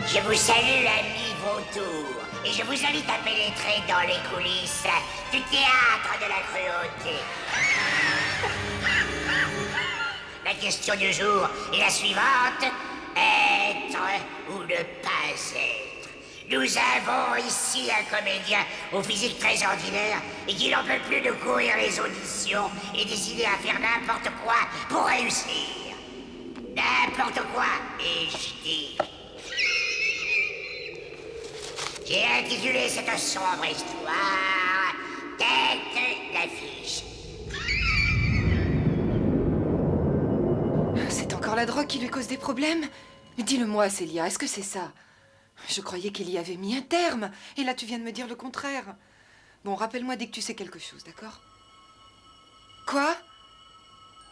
Je vous salue, amis vautours, et je vous invite à pénétrer dans les coulisses du théâtre de la cruauté. La question du jour est la suivante. Être ou ne pas être? Nous avons ici un comédien au physique très ordinaire et qui n'en peut plus de courir les auditions et décider à faire n'importe quoi pour réussir. N'importe quoi, ai-je dit. J'ai intitulé cette sombre histoire Tête d'affiche. C'est encore la drogue qui lui cause des problèmes? Dis-le-moi, Célia, est-ce que c'est ça? Je croyais qu'il y avait mis un terme, et là tu viens de me dire le contraire. Bon, rappelle-moi dès que tu sais quelque chose, d'accord? Quoi?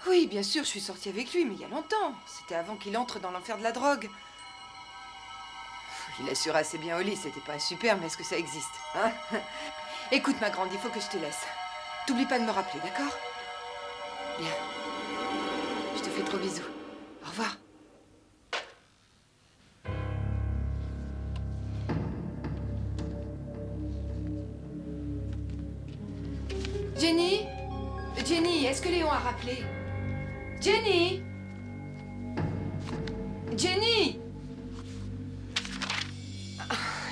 Oui, bien sûr, je suis sortie avec lui, mais il y a longtemps. C'était avant qu'il entre dans l'enfer de la drogue. Il assure assez bien au lit, c'était pas super, mais est-ce que ça existe, hein? Écoute, ma grande, il faut que je te laisse. T'oublies pas de me rappeler, d'accord? Bien. Je te fais trop bisous. Au revoir. Jenny? Jenny, est-ce que Léon a rappelé? Jenny? Jenny?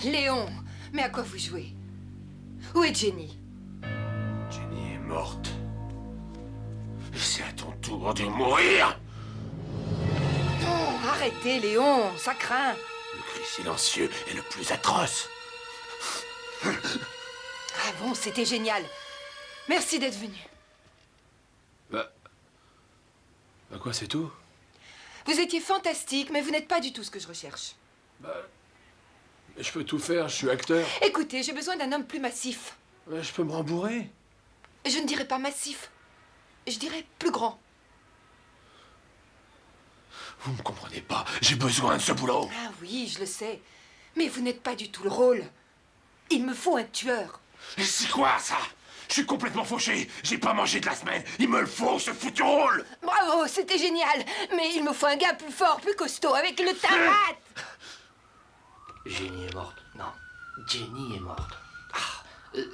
Léon, mais à quoi vous jouez? Où est Jenny? Jenny est morte. Et c'est à ton tour de mourir. Non, arrêtez, Léon, ça craint. Le cri silencieux est le plus atroce. Ah bon, c'était génial. Merci d'être venu. Bah quoi, c'est tout? Vous étiez fantastique, mais vous n'êtes pas du tout ce que je recherche. Mais je peux tout faire, je suis acteur. Écoutez, j'ai besoin d'un homme plus massif. Je peux me rembourrer. Je ne dirais pas massif. Je dirais plus grand. Vous me comprenez pas, j'ai besoin de ce boulot. Ah oui, je le sais. Mais vous n'êtes pas du tout le rôle. Il me faut un tueur. Et c'est quoi, ça? Je suis complètement fauché. J'ai pas mangé de la semaine. Il me le faut, ce foutu rôle. Bravo, c'était génial. Mais il me faut un gars plus fort, plus costaud, avec le tamat. Jenny est morte. Non, Jenny est morte.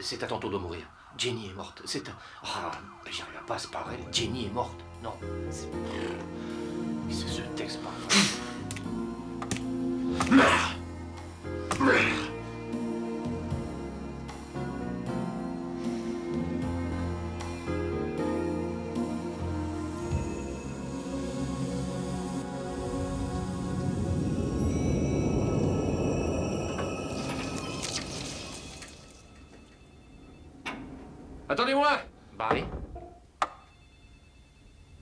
C'est à ton tour de mourir. Jenny est morte. C'est un... j'y arrive pas, c'est pas vrai. Jenny est morte. Non. C'est ce texte, pas... Attendez-moi. Barry?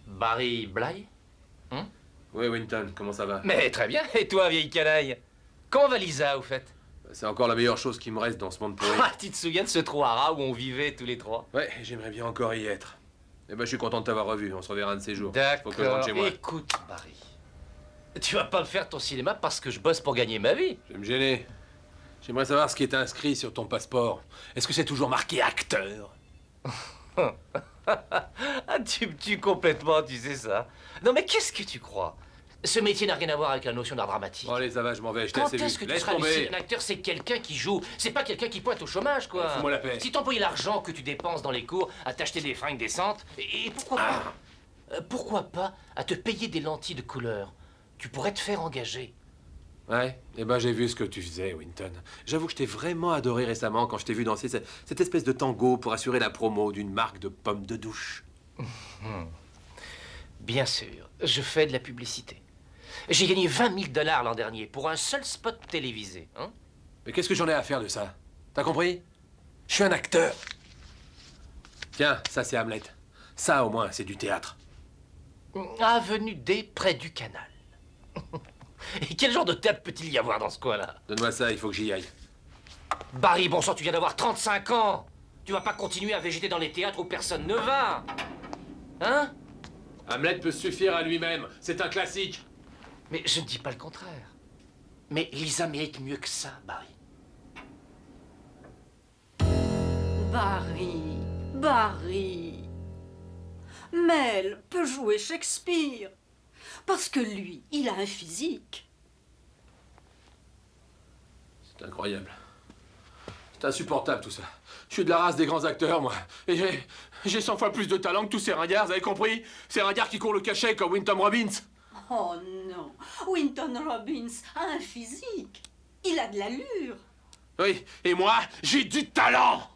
Barry Bly? Oui, Winton, comment ça va? Mais très bien. Et toi, vieille canaille? Comment va Lisa, au fait? C'est encore la meilleure chose qui me reste dans ce monde pourri. Tu te souviens de ce trou à rats où on vivait tous les trois? Ouais, j'aimerais bien encore y être. Eh ben, je suis content de t'avoir revu. On se reverra un de ces jours. Faut que je rentre D'accord. chez moi. Écoute, Barry. Tu vas pas me faire ton cinéma parce que je bosse pour gagner ma vie. Je vais me gêner. J'aimerais savoir ce qui est inscrit sur ton passeport. Est-ce que c'est toujours marqué acteur? Tu me tues complètement, tu sais ça. Non mais qu'est-ce que tu crois? Ce métier n'a rien à voir avec la notion d'art dramatique. Bon, allez, ça va, je m'en vais. Je t'ai Quand assez est-ce vu. que tu Laisse seras lucide? tomber. Un acteur, c'est quelqu'un qui joue. C'est pas quelqu'un qui pointe au chômage, quoi. Fous-moi la paix. Si t'employais l'argent que tu dépenses dans les cours à t'acheter des fringues décentes, et pourquoi pas à te payer des lentilles de couleur? Tu pourrais te faire engager. Ouais, eh ben j'ai vu ce que tu faisais, Winton. J'avoue que je t'ai vraiment adoré récemment quand je t'ai vu danser cette espèce de tango pour assurer la promo d'une marque de pommes de douche. Bien sûr, je fais de la publicité. J'ai gagné 20 000 $ l'an dernier pour un seul spot télévisé. Hein? Mais qu'est-ce que j'en ai à faire de ça? T'as compris? Je suis un acteur. Tiens, ça c'est Hamlet. Ça au moins, c'est du théâtre. Avenue D, près du canal. Et quel genre de théâtre peut-il y avoir dans ce coin-là? Donne-moi ça, il faut que j'y aille. Barry, bon sang, tu viens d'avoir 35 ans. Tu vas pas continuer à végéter dans les théâtres où personne ne va. Hein? Hamlet peut suffire à lui-même, c'est un classique. Mais je ne dis pas le contraire. Mais Lisa mérite mieux que ça, Barry. Barry. Mel peut jouer Shakespeare. Parce que lui, il a un physique. C'est incroyable. C'est insupportable tout ça. Je suis de la race des grands acteurs, moi. Et j'ai 100 fois plus de talent que tous ces ringards, vous avez compris? Ces ringards qui courent le cachet comme Winton Robbins. Oh non, Winton Robbins a un physique. Il a de l'allure. Oui, et moi, j'ai du talent!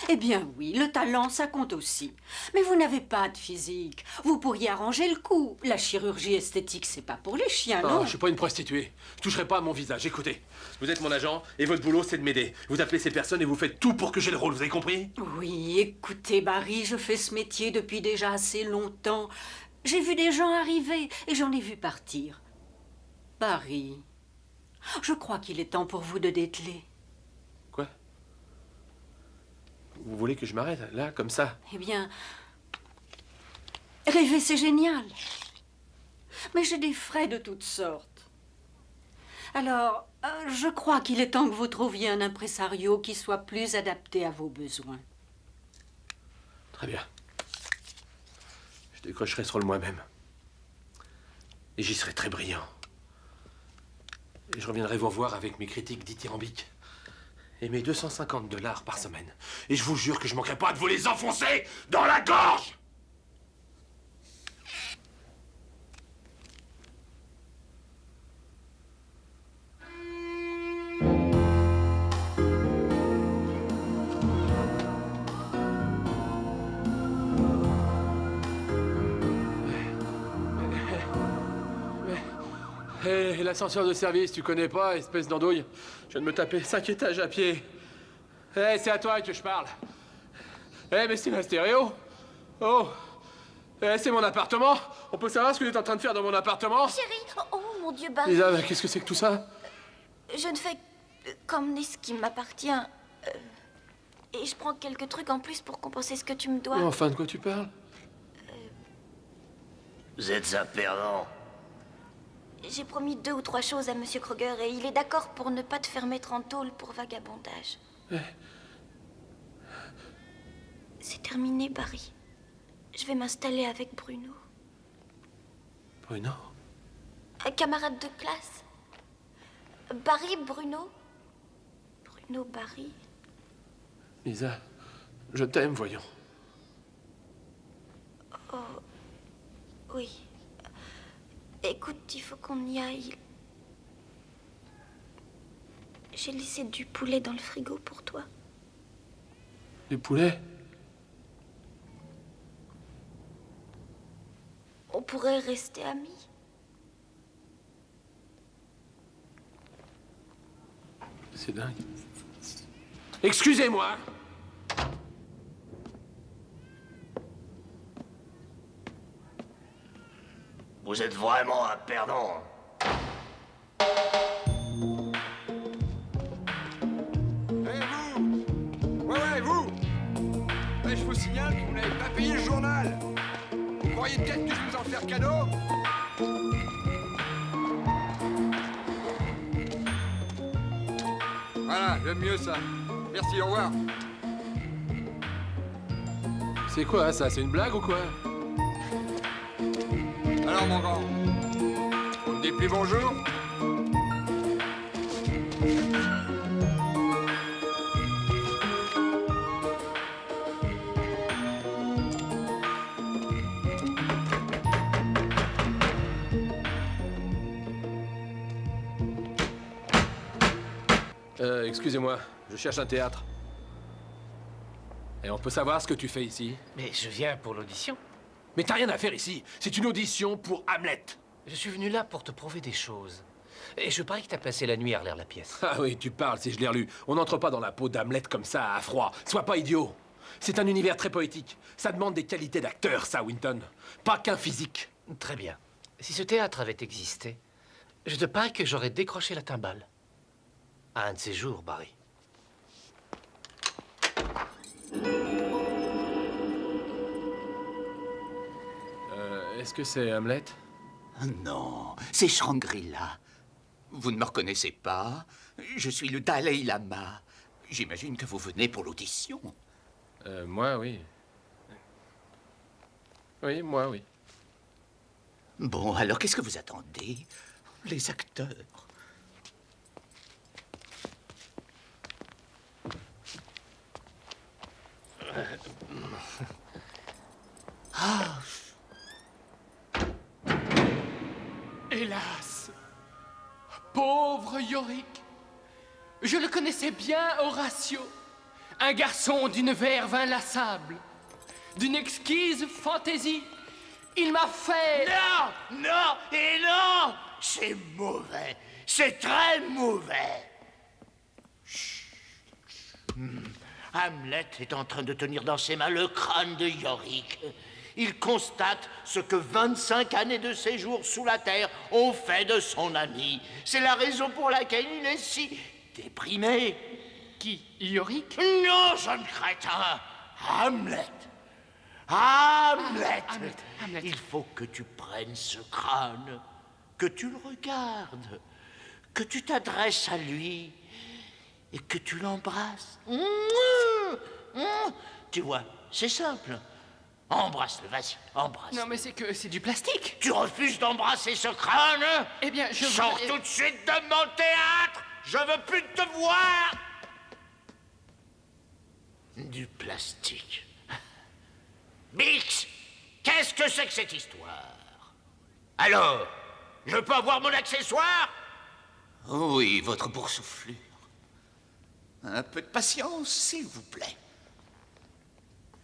Eh bien oui, le talent, ça compte aussi. Mais vous n'avez pas de physique. Vous pourriez arranger le coup. La chirurgie esthétique, c'est pas pour les chiens, Oh, non? je suis pas une prostituée. Je toucherai pas à mon visage. Écoutez, vous êtes mon agent et votre boulot, c'est de m'aider. Vous appelez ces personnes et vous faites tout pour que j'ai le rôle, vous avez compris? Oui, écoutez, Barry, je fais ce métier depuis déjà assez longtemps. J'ai vu des gens arriver et j'en ai vu partir. Barry, je crois qu'il est temps pour vous de dételer. Quoi? Vous voulez que je m'arrête, là, comme ça? Eh bien, rêver, c'est génial. Mais j'ai des frais de toutes sortes. Alors, je crois qu'il est temps que vous trouviez un impresario qui soit plus adapté à vos besoins. Très bien. Je décrocherai ce rôle moi-même. Et j'y serai très brillant. Et je reviendrai vous revoir avec mes critiques dithyrambiques. Et mes 250 $ par semaine. Et je vous jure que je manquerai pas de vous les enfoncer dans la gorge! Hé, l'ascenseur de service, tu connais pas, espèce d'andouille? Je viens de me taper 5 étages à pied. Hé, c'est à toi que je parle. Hé, mais c'est ma stéréo. Oh. Hé, c'est mon appartement. On peut savoir ce que tu es en train de faire dans mon appartement? Chérie, oh mon Dieu, Barry. Lisa, mais qu'est-ce que c'est que tout ça? Je ne fais qu'emmener ce qui m'appartient. Et je prends quelques trucs en plus pour compenser ce que tu me dois. Mais enfin, de quoi tu parles? Vous êtes un perdant. J'ai promis 2 ou 3 choses à Monsieur Kroger et il est d'accord pour ne pas te faire mettre en tôle pour vagabondage. C'est terminé, Barry. Je vais m'installer avec Bruno. Bruno? Un camarade de classe. Barry, Bruno. Bruno, Barry. Lisa, je t'aime, voyons. Oh, oui. Écoute, il faut qu'on y aille. J'ai laissé du poulet dans le frigo pour toi. Du poulet? On pourrait rester amis. C'est dingue. Excusez-moi! Vous êtes vraiment un perdant. Vous! Ouais, vous! Ouais, je vous signale que vous n'avez pas payé le journal. Vous croyez peut-être que je vais vous en faire cadeau? Voilà, j'aime mieux ça. Merci, au revoir. C'est quoi ça? C'est une blague ou quoi? Alors, mon grand, on ne dit plus bonjour? Excusez-moi, je cherche un théâtre. Et on peut savoir ce que tu fais ici? Mais je viens pour l'audition. Mais t'as rien à faire ici. C'est une audition pour Hamlet. Je suis venu là pour te prouver des choses. Et je parie que t'as passé la nuit à relire la pièce. Ah oui, tu parles si je l'ai relu. On n'entre pas dans la peau d'Hamlet comme ça, à froid. Sois pas idiot. C'est un univers très poétique. Ça demande des qualités d'acteur, ça, Winton. Pas qu'un physique. Très bien. Si ce théâtre avait existé, je te parie que j'aurais décroché la timbale. À un de ces jours, Barry. Est-ce que c'est Hamlet? Non, c'est Shangri-La. Vous ne me reconnaissez pas? Je suis le Dalai Lama. J'imagine que vous venez pour l'audition. Moi, oui. Oui, moi, oui. Bon, alors qu'est-ce que vous attendez? Les acteurs. Pauvre Yorick. Je le connaissais bien, Horatio. Un garçon d'une verve inlassable, d'une exquise fantaisie. Il m'a fait... Non, non et non. C'est mauvais. C'est très mauvais. Hamlet est en train de tenir dans ses mains le crâne de Yorick. Il constate ce que 25 années de séjour sous la terre ont fait de son ami. C'est la raison pour laquelle il est si déprimé. Qui? Yorick? Non, jeune crétin. Hamlet. Hamlet. Hamlet. Il faut que tu prennes ce crâne, que tu le regardes, que tu t'adresses à lui et que tu l'embrasses. Tu vois, c'est simple. Embrasse-le, vas-y, embrasse. Non, mais c'est que c'est du plastique. Tu refuses d'embrasser ce crâne? Eh bien, je... Sors tout de suite de mon théâtre. Je veux plus te voir. Du plastique. Bix, qu'est-ce que c'est que cette histoire? Alors, je peux avoir mon accessoire? Oui, votre boursouflure. Un peu de patience, s'il vous plaît.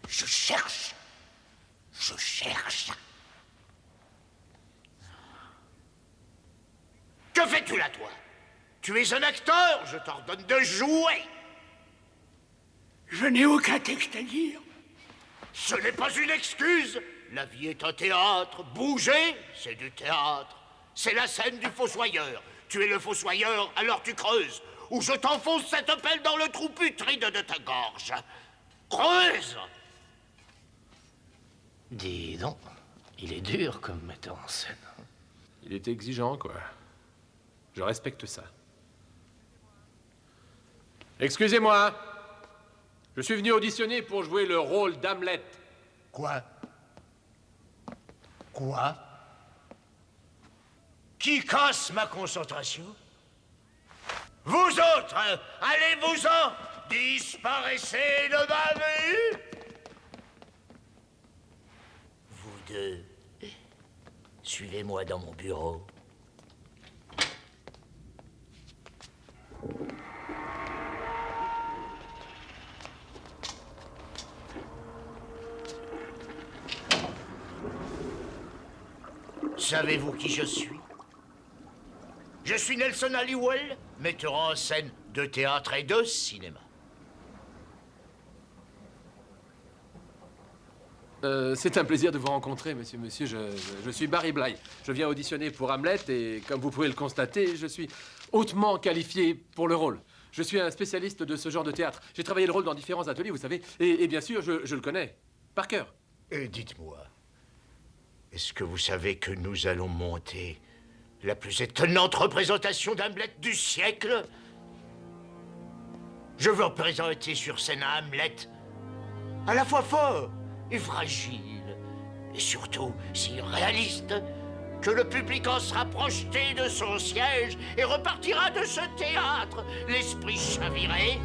Je cherche. Je cherche. Que fais-tu là, toi? Tu es un acteur, je t'ordonne de jouer. Je n'ai aucun texte à dire. Ce n'est pas une excuse. La vie est un théâtre. Bouger, c'est du théâtre. C'est la scène du fossoyeur. Tu es le fossoyeur, alors tu creuses. Ou je t'enfonce cette pelle dans le trou putride de ta gorge. Creuse! Dis donc, il est dur comme metteur en scène. Il est exigeant, quoi. Je respecte ça. Excusez-moi. Je suis venu auditionner pour jouer le rôle d'Hamlet. Quoi? Quoi? Qui casse ma concentration? Vous autres, allez-vous-en! Disparaissez de ma vue! Vous deux, suivez-moi dans mon bureau. Savez-vous qui je suis? Je suis Nelson Halliwell, metteur en scène de théâtre et de cinéma. C'est un plaisir de vous rencontrer, monsieur. Je suis Barry Bly. Je viens auditionner pour Hamlet et, comme vous pouvez le constater, je suis hautement qualifié pour le rôle. Je suis un spécialiste de ce genre de théâtre. J'ai travaillé le rôle dans différents ateliers, vous savez, et bien sûr, je le connais, par cœur. Et dites-moi, est-ce que vous savez que nous allons monter la plus étonnante représentation d'Hamlet du siècle? Je veux représenter sur scène un Hamlet à la fois fort et fragile, et surtout si réaliste, que le public en sera projeté de son siège et repartira de ce théâtre, l'esprit chaviré,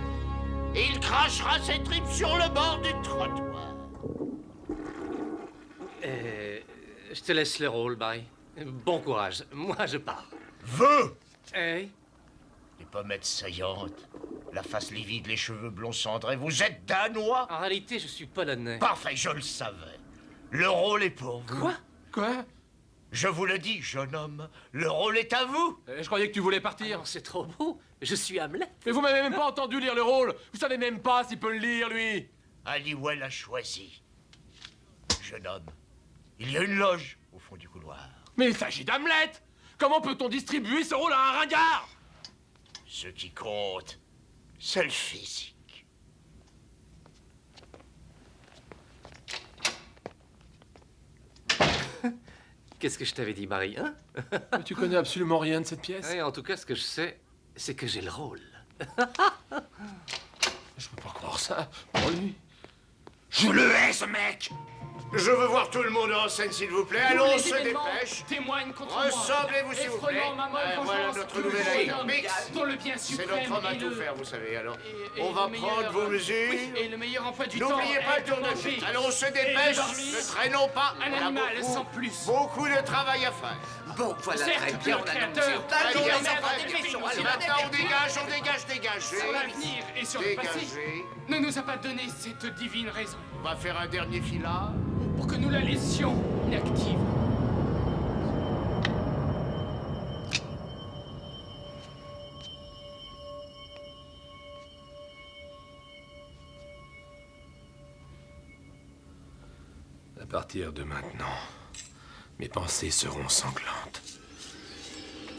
et il crachera ses tripes sur le bord du trottoir. Je te laisse le rôle, Barry. Bon courage. Moi, je pars. Vous! Hey. Les pommettes saillantes, la face livide, les cheveux blonds cendrés, vous êtes danois? En réalité, je suis polonais. Parfait, je le savais. Le rôle est pour vous. Quoi? Je vous le dis, jeune homme, le rôle est à vous. Je croyais que tu voulais partir. Ah non, c'est trop beau. Je suis Hamlet. Mais vous m'avez même pas entendu lire le rôle. Vous savez même pas s'il peut le lire, lui. Halliwell a choisi. Jeune homme, il y a une loge au fond du couloir. Mais il s'agit d'Hamlet. Comment peut-on distribuer ce rôle à un ringard? Ce qui compte, c'est le physique. Qu'est-ce que je t'avais dit, Barry, hein? Mais tu connais absolument rien de cette pièce. Ouais, en tout cas, ce que je sais, c'est que j'ai le rôle. Je peux pas croire ça. Pour lui. Je le hais, ce mec. Je veux voir tout le monde en scène, s'il vous plaît. Allons, on se dépêche. Témoigne contre moi. Ressemblez-vous, s'il vous plaît. Effrayant ma molle Voilà vengeance, notre le nouvelle jeune ami. homme Mix. dont le bien C'est suprême notre homme à et tout le- faire, vous savez. Alors, et on va le prendre meilleur, vos mesures. Oui, et le meilleur emploi du temps. N'oubliez pas le est tournevis. manger Allons, on se et dépêche. dormir. Ne traînons pas. Un On a animal beaucoup, sans plus. Beaucoup de travail à faire. Bon, voilà, Certes, très bien, le on a créateur, annoncé. Allons, Allez, les les enfants, enfants, dépêchez-vous. Maintenant, on dégage, dégagez. Sur l'avenir et sur le passé, ne nous a pas donné cette divine raison. On va faire un dernier filard. Pour que nous la laissions inactive. À partir de maintenant, mes pensées seront sanglantes.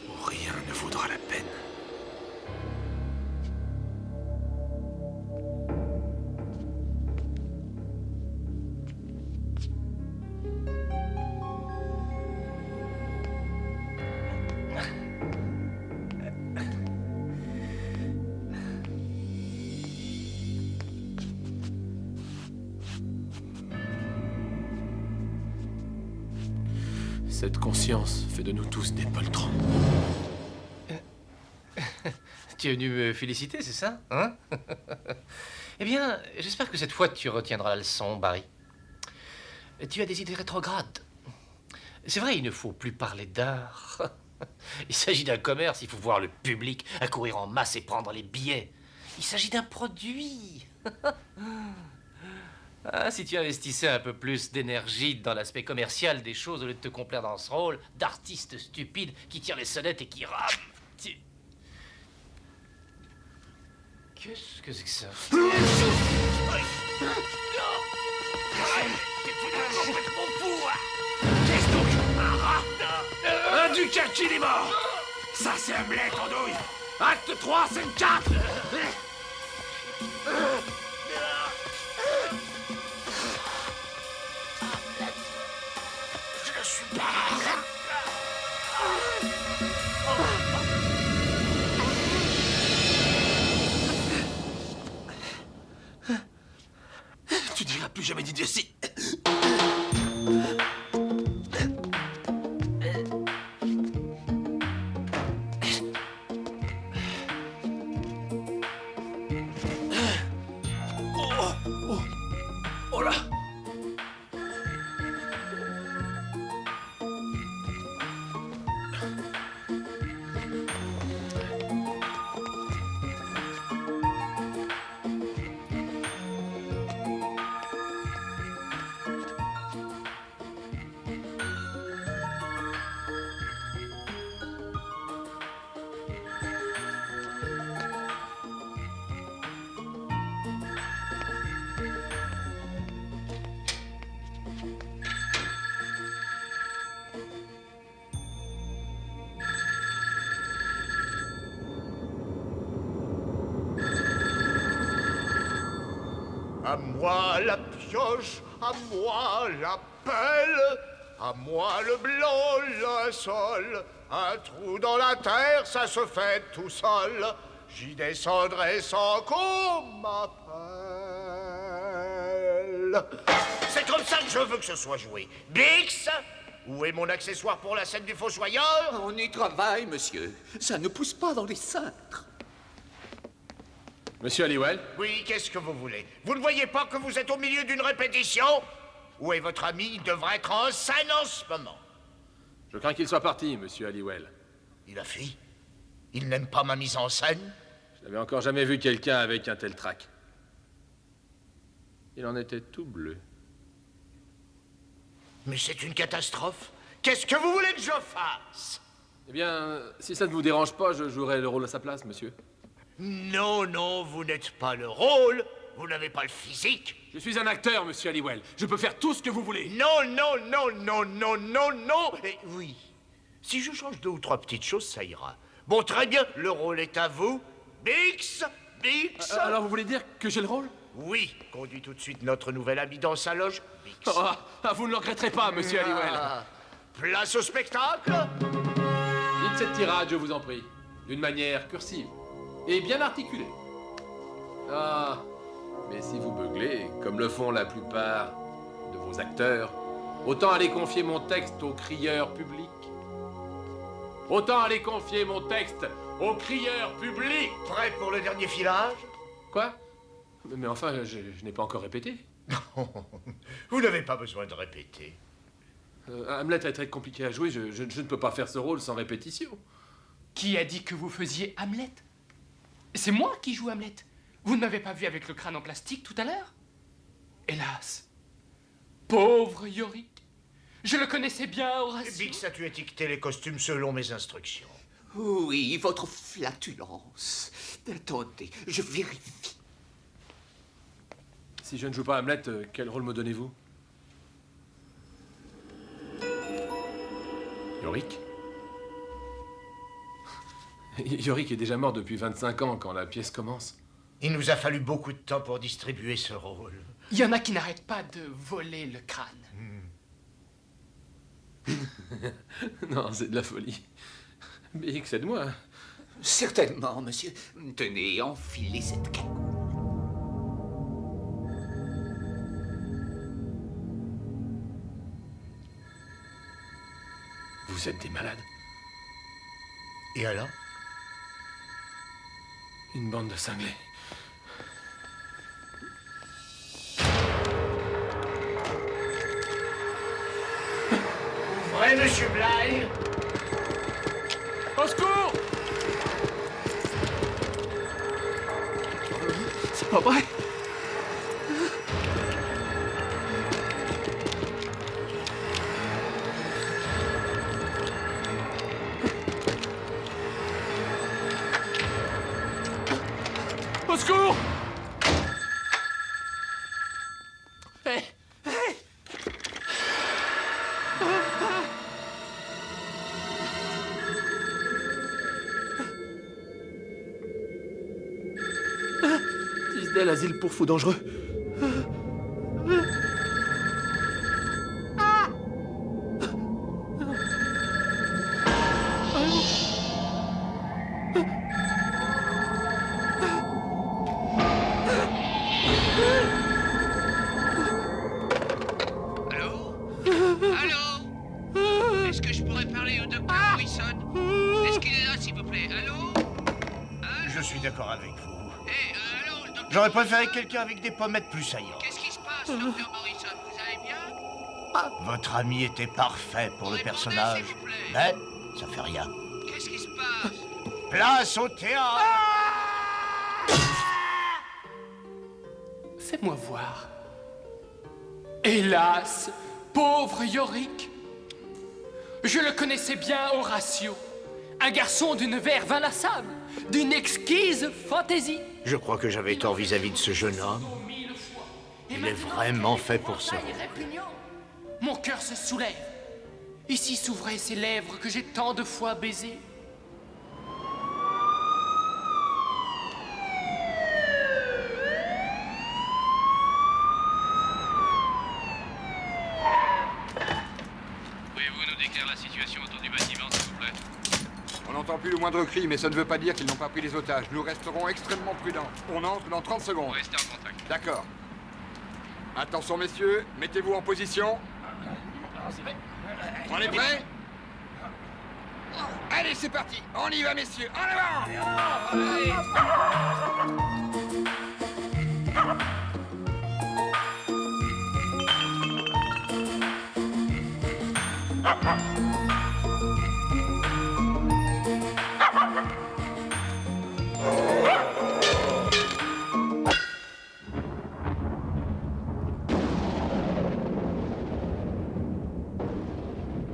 Où rien ne vaudra la peine. Cette conscience fait de nous tous des poltrons. Tu es venu me féliciter, c'est ça, hein? Eh bien, j'espère que cette fois tu retiendras la leçon, Barry. Tu as des idées rétrogrades. C'est vrai, il ne faut plus parler d'art. Il s'agit d'un commerce, il faut voir le public accourir en masse et prendre les billets. Il s'agit d'un produit. Ah, si tu investissais un peu plus d'énergie dans l'aspect commercial des choses au lieu de te complaire dans ce rôle d'artiste stupide qui tire les sonnettes et qui rame. Qu'est-ce que c'est que ça? Qu'est-ce donc? Un rat? Un ducat qui est mort. Ça, c'est Hamlet en douille. Acte 3, scène 4. Je suis pas... Tu diras plus jamais d'idiotie. Oh là. À moi la pioche, à moi la pelle, à moi le blanc linceul. Un trou dans la terre, ça se fait tout seul. J'y descendrai sans qu'on m'appelle. C'est comme ça que je veux que ce soit joué. Bix, où est mon accessoire pour la scène du fossoyeur? On y travaille, monsieur. Ça ne pousse pas dans les cintres. Monsieur Halliwell? Oui, qu'est-ce que vous voulez? Vous ne voyez pas que vous êtes au milieu d'une répétition? Où est votre ami? Il devrait être en scène en ce moment. Je crains qu'il soit parti, monsieur Halliwell. Il a fui? Il n'aime pas ma mise en scène? Je n'avais encore jamais vu quelqu'un avec un tel trac. Il en était tout bleu. Mais c'est une catastrophe. Qu'est-ce que vous voulez que je fasse? Eh bien, si ça ne vous dérange pas, je jouerai le rôle à sa place, monsieur. Non, non, vous n'êtes pas le rôle. Vous n'avez pas le physique. Je suis un acteur, monsieur Halliwell. Je peux faire tout ce que vous voulez. Non, non, non, non, non, non, non. Et oui. Si je change 2 ou 3 petites choses, ça ira. Bon, très bien. Le rôle est à vous. Bix, Bix. Alors, vous voulez dire que j'ai le rôle? Oui. Conduis tout de suite notre nouvel ami dans sa loge. Bix. Vous ne le regretterez pas, monsieur Halliwell. Place au spectacle. Dites cette tirade, je vous en prie. D'une manière cursive. Et bien articulée. Ah, mais si vous beuglez, comme le font la plupart de vos acteurs, autant aller confier mon texte au crieur public. Autant aller confier mon texte au crieur public. Prêt pour le dernier filage? Quoi? Mais enfin, je n'ai pas encore répété. Vous n'avez pas besoin de répéter. Hamlet est très compliqué à jouer, je ne peux pas faire ce rôle sans répétition. Qui a dit que vous faisiez Hamlet? C'est moi qui joue Hamlet. Vous ne m'avez pas vu avec le crâne en plastique tout à l'heure? Hélas. Pauvre Yorick. Je le connaissais bien, Horatio. Bix, as-tu étiqueté les costumes selon mes instructions? Oui, votre flatulence. Attendez, je vérifie. Si je ne joue pas Hamlet, quel rôle me donnez-vous? Yorick? Yorick est déjà mort depuis 25 ans quand la pièce commence. Il nous a fallu beaucoup de temps pour distribuer ce rôle. Il y en a qui n'arrêtent pas de voler le crâne. Non, c'est de la folie. Bix, aide-moi. Certainement, monsieur. Tenez, enfilez cette cagoule. Vous êtes des malades. Et alors? Une bande de cinglés. Ouais, monsieur Bly. Au secours! C'est pas vrai. Au secours! Hé! Tisdale, asile pour fous dangereux. Allô? Allô? Est-ce que je pourrais parler au docteur Morrison? Est-ce qu'il est là, s'il vous plaît? Allô? Je suis d'accord avec vous. Hé, allô, le docteur... J'aurais préféré quelqu'un avec des pommettes plus saillantes. Qu'est-ce qui se passe, docteur Morrison? Vous allez bien? Votre ami était parfait pour le Répondez, personnage. s'il vous plaît. Mais ça fait rien. Qu'est-ce qui se passe? Place au théâtre! Fais-moi voir. Hélas, pauvre Yorick. Je le connaissais bien, Horatio. Un garçon d'une verve inlassable, d'une exquise fantaisie. Je crois que j'avais tort vis-à-vis de ce jeune homme. Il est vraiment fait pour ça. Mon cœur se soulève. Ici s'ouvraient ces lèvres que j'ai tant de fois baisées. Pouvez-vous nous décrire la situation autour du bâtiment, s'il vous plaît? On n'entend plus le moindre cri, mais ça ne veut pas dire qu'ils n'ont pas pris les otages. Nous resterons extrêmement prudents. On entre dans 30 secondes. Restez en contact. D'accord. Attention, messieurs, mettez-vous en position. On est prêts? Allez, c'est parti. On y va, messieurs. En avant!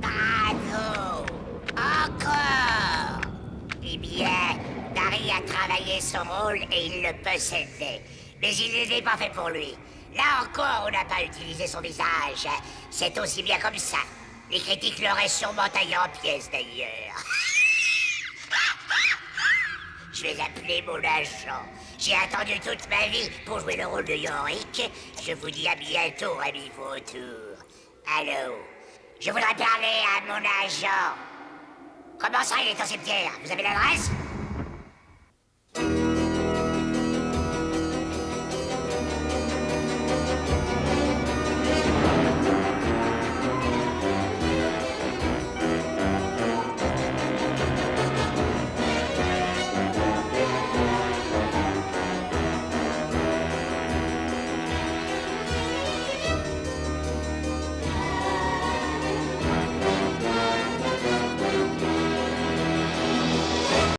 Bravo! Encore! Eh bien, Barry a travaillé son rôle et il le possédait. Mais il n'est pas fait pour lui. Là encore, on n'a pas utilisé son visage. C'est aussi bien comme ça. Les critiques l'auraient sûrement taillé en pièces, d'ailleurs. Je vais appeler mon agent. J'ai attendu toute ma vie pour jouer le rôle de Yorick. Je vous dis à bientôt, amis vautours. Allô? Je voudrais parler à mon agent. Comment ça, il est au cimetière? Vous avez l'adresse?